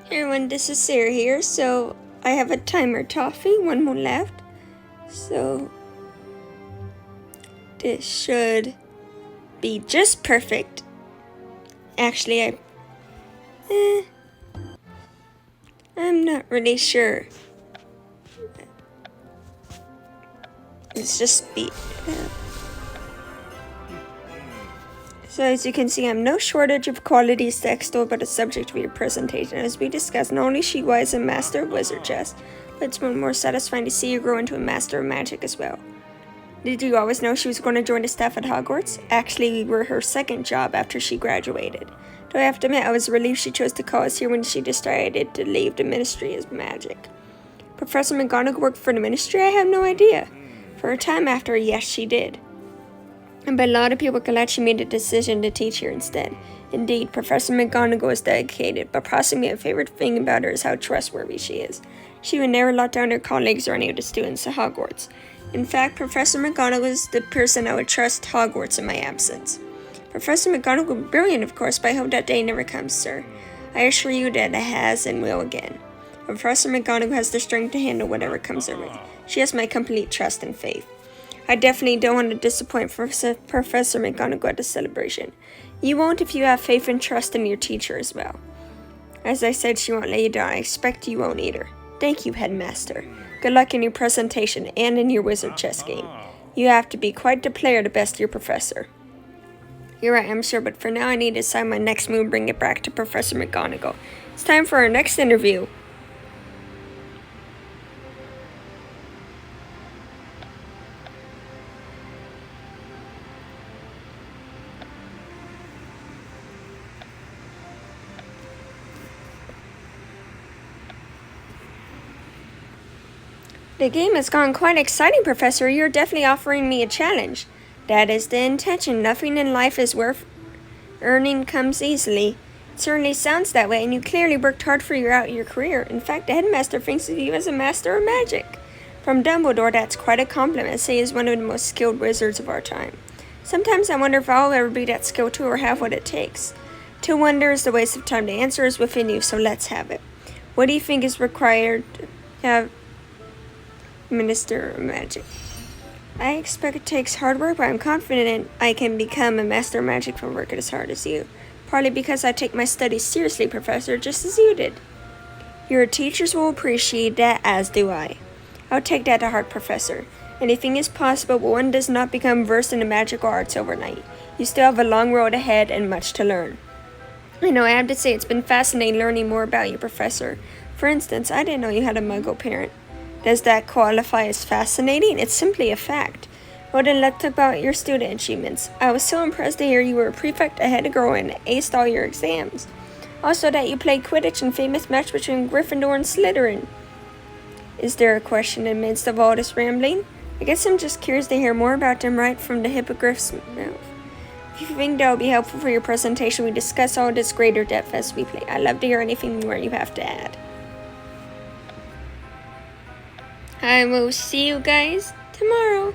Hey everyone, this is Sarah here. So I have a timer toffee, one more left. So this should be just perfect. Actually, I'm not really sure. Let's just speed it up. So as you can see, I'm no shortage of qualities to extol about the subject of your presentation. As we discussed, not only she was a master of wizard chess, but it's more satisfying to see you grow into a master of magic as well. Did you always know she was going to join the staff at Hogwarts? Actually, we were her second job after she graduated. Though I have to admit, I was relieved she chose to call us here when she decided to leave the Ministry of Magic. Professor McGonagall worked for the Ministry? I have no idea. For a time after, yes, she did. But a lot of people glad she made the decision to teach here instead. Indeed, Professor McGonagall is dedicated, but possibly my favorite thing about her is how trustworthy she is. She would never let down her colleagues or any of the students at Hogwarts. In fact, Professor McGonagall is the person I would trust Hogwarts in my absence. Professor McGonagall is brilliant, of course, but I hope that day never comes, sir. I assure you that it has and will again. Professor McGonagall has the strength to handle whatever comes her way. She has my complete trust and faith. I definitely don't want to disappoint Professor McGonagall at the celebration. You won't if you have faith and trust in your teacher as well. As I said, she won't let you down. I expect you won't either. Thank you, Headmaster. Good luck in your presentation and in your wizard chess game. You have to be quite the player to best your professor. You're right, I'm sure, but for now I need to decide my next move and bring it back to Professor McGonagall. It's time for our next interview. The game has gone quite exciting, Professor. You're definitely offering me a challenge. That is the intention. Nothing in life is worth earning comes easily. It certainly sounds that way, and you clearly worked hard throughout your career. In fact, the headmaster thinks of you as a master of magic. From Dumbledore, that's quite a compliment, as he is one of the most skilled wizards of our time. Sometimes I wonder if I'll ever be that skilled too or have what it takes. To wonder is a waste of time. The answer is within you, so let's have it. What do you think is required to have Minister of Magic? I expect it takes hard work, but I'm confident I can become a master of magic from working as hard as you. Partly because I take my studies seriously, Professor, just as you did. Your teachers will appreciate that, as do I. I'll take that to heart, Professor. Anything is possible, but one does not become versed in the magical arts overnight. You still have a long road ahead and much to learn. I know, I have to say it's been fascinating learning more about you, Professor. For instance, I didn't know you had a Muggle parent. Does that qualify as fascinating? It's simply a fact. Well then, let's talk about your student achievements. I was so impressed to hear you were a prefect ahead of girl and aced all your exams. Also that you played Quidditch in famous match between Gryffindor and Slytherin. Is there a question in the midst of all this rambling? I guess I'm just curious to hear more about them right from the hippogriff's mouth. If you think that will be helpful for your presentation, we discuss all this greater depth as we play. I'd love to hear anything more you have to add. I will see you guys tomorrow.